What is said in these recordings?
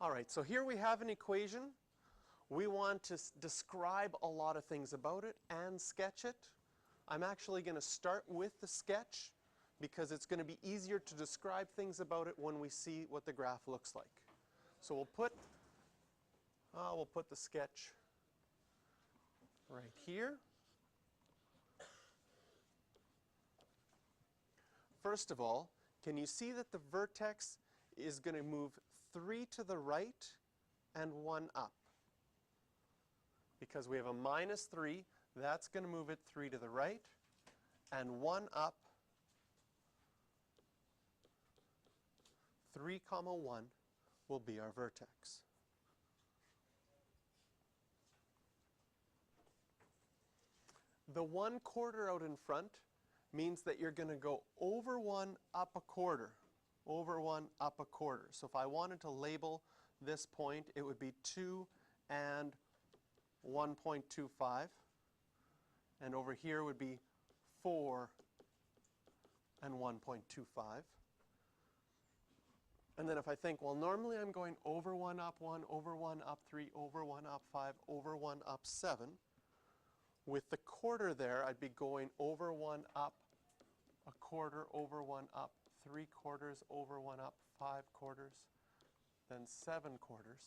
All right, so here we have an equation. We want to describe a lot of things about it and sketch it. I'm actually going to start with the sketch because it's going to be easier to describe things about it when we see what the graph looks like. So we'll put the sketch right here. First of all, can you see that the vertex is going to move 3 to the right and 1 up? Because we have a minus 3, that's going to move it 3 to the right, and 1 up, 3, 1 will be our vertex. The 1/4 out in front means that you're going to go over 1, up a quarter. Over 1, up a quarter. So if I wanted to label this point, it would be 2 and 1.25. And over here would be 4 and 1.25. And then if I think, well, normally I'm going over 1, up 1, over 1, up 3, over 1, up 5, over 1, up 7. With the quarter there, I'd be going over 1, up a quarter, over 1, up 3/4, over 1, up 5/4, then 7/4.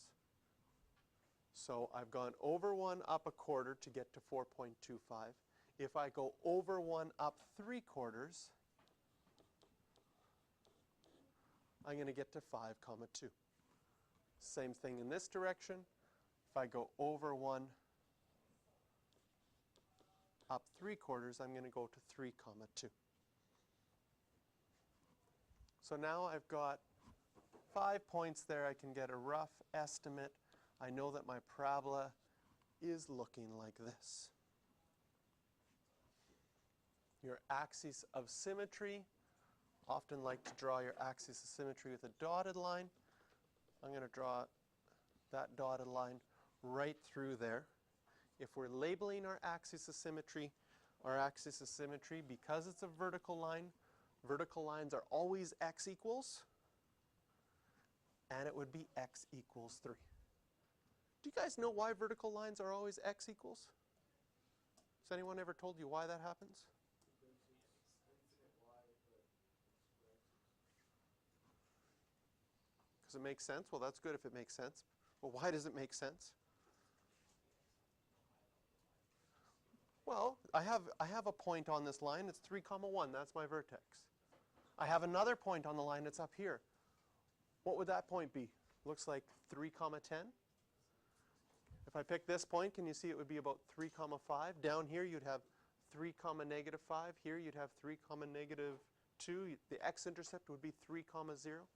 So I've gone over 1, up a quarter to get to 4.25. If I go over 1, up 3/4, I'm going to get to 5, 2. Same thing in this direction. If I go over 1, up 3/4, I'm going to go to 3, 2. So now I've got 5 points there. I can get a rough estimate. I know that my parabola is looking like this. Your axis of symmetry, often like to draw your axis of symmetry with a dotted line. I'm going to draw that dotted line right through there. If we're labeling our axis of symmetry, because it's a vertical lines are always x equals, and it would be x equals 3. Do you guys know why vertical lines are always x equals? Has anyone ever told you why that happens? Because it makes sense? Well, that's good if it makes sense. Well, why does it make sense? Well, I have a point on this line. It's 3, 1. That's my vertex. I have another point on the line that's up here. What would that point be? Looks like 3, 10. If I pick this point, can you see it would be about 3, 5? Down here you'd have 3, -5. Here you'd have 3, -2. The x-intercept would be 3, 0.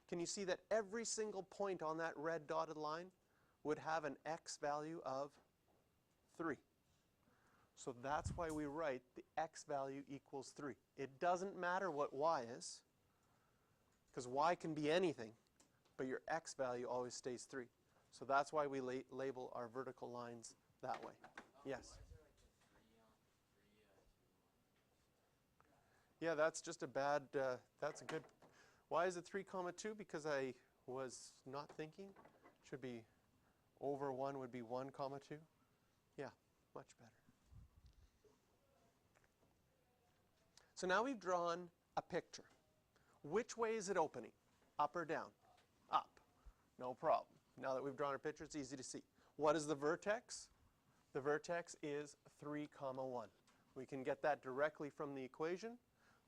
Can you see that every single point on that red dotted line would have an x value of 3? So that's why we write the x value equals 3. It doesn't matter what y is, because y can be anything, but your x value always stays 3. So that's why we label our vertical lines that way. Yes? Yeah, that's just a bad, that's a good, why is it 3, 2? Because I was not thinking. Should be over 1 would be 1, 2. Yeah, much better. So now we've drawn a picture. Which way is it opening? Up or down? Up. No problem. Now that we've drawn our picture, it's easy to see. What is the vertex? The vertex is 3, 1. We can get that directly from the equation.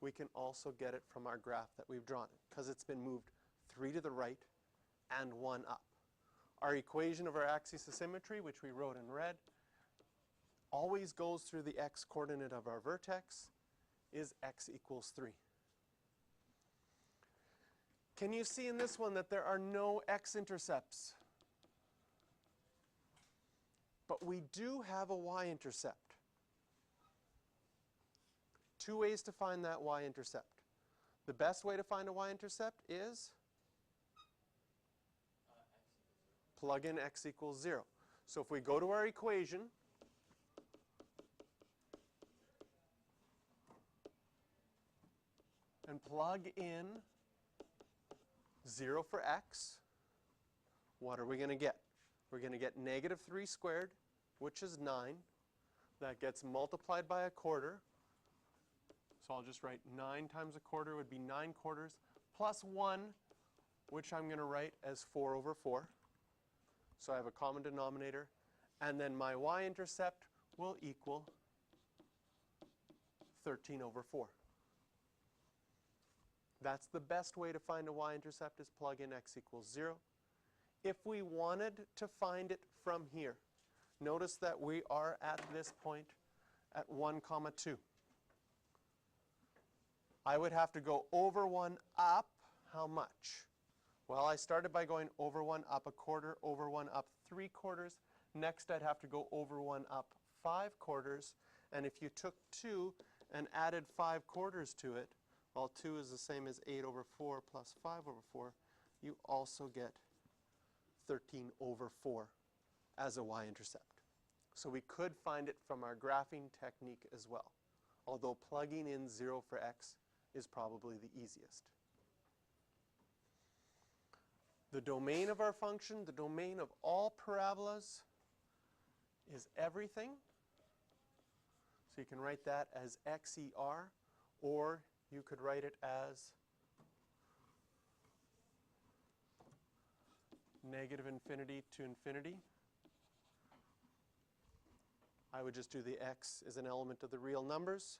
We can also get it from our graph that we've drawn, because it's been moved 3 to the right and 1 up. Our equation of our axis of symmetry, which we wrote in red, always goes through the x-coordinate of our vertex, is x equals 3. Can you see in this one that there are no x-intercepts? But we do have a y-intercept. 2 ways to find that y-intercept. The best way to find a y-intercept is plug in x equals 0. So if we go to our equation, and plug in 0 for x, what are we going to get? We're going to get negative 3 squared, which is 9. That gets multiplied by a quarter. So I'll just write 9 times a quarter would be 9 quarters, plus 1, which I'm going to write as 4 over 4. So I have a common denominator. And then my y-intercept will equal 13 over 4. That's the best way to find a y-intercept, is plug in x equals 0. If we wanted to find it from here, notice that we are at this point at 1, 2. I would have to go over 1 up how much? Well, I started by going over 1 up a quarter, over 1 up 3 quarters. Next, I'd have to go over 1 up 5 quarters. And if you took 2 and added 5 quarters to it, well, 2 is the same as 8 over 4 plus 5 over 4. You also get 13 over 4 as a y-intercept. So we could find it from our graphing technique as well, although plugging in 0 for x is probably the easiest. The domain of our function, the domain of all parabolas, is everything. So you can write that as XER, or you could write it as negative infinity to infinity. I would just do the x as an element of the real numbers.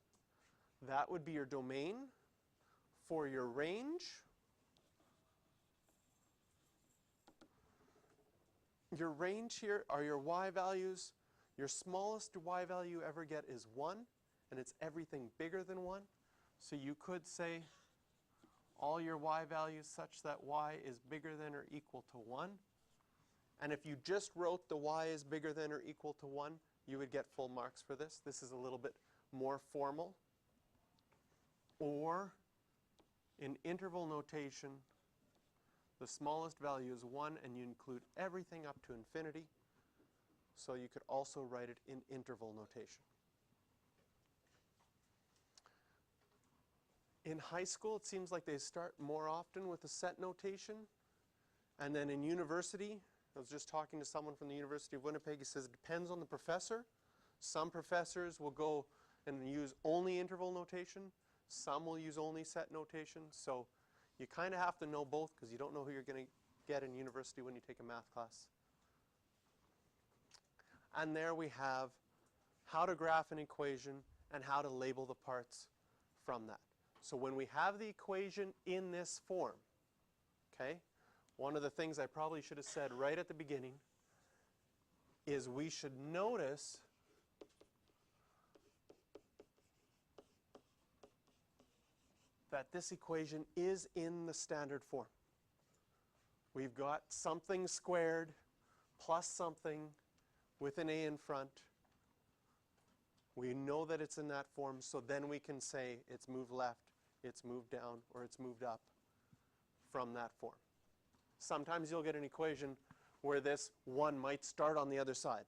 That would be your domain. For your range, your range here are your y values. Your smallest y value you ever get is 1, and it's everything bigger than 1. So you could say all your y values such that y is bigger than or equal to 1. And if you just wrote the y is bigger than or equal to 1, you would get full marks for this. This is a little bit more formal. Or in interval notation, the smallest value is 1, and you include everything up to infinity. So you could also write it in interval notation. In high school, it seems like they start more often with the set notation. And then in university, I was just talking to someone from the University of Winnipeg. He says it depends on the professor. Some professors will go and use only interval notation. Some will use only set notation. So you kind of have to know both, because you don't know who you're going to get in university when you take a math class. And there we have how to graph an equation and how to label the parts from that. So when we have the equation in this form, okay, one of the things I probably should have said right at the beginning is we should notice that this equation is in the standard form. We've got something squared plus something with an a in front. We know that it's in that form, so then we can say it's moved left, it's moved down, or it's moved up from that form. Sometimes you'll get an equation where this 1 might start on the other side,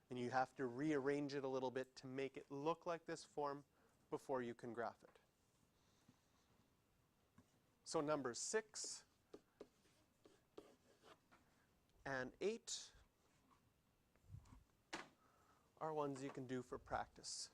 and you have to rearrange it a little bit to make it look like this form before you can graph it. So numbers 6 and 8 are ones you can do for practice.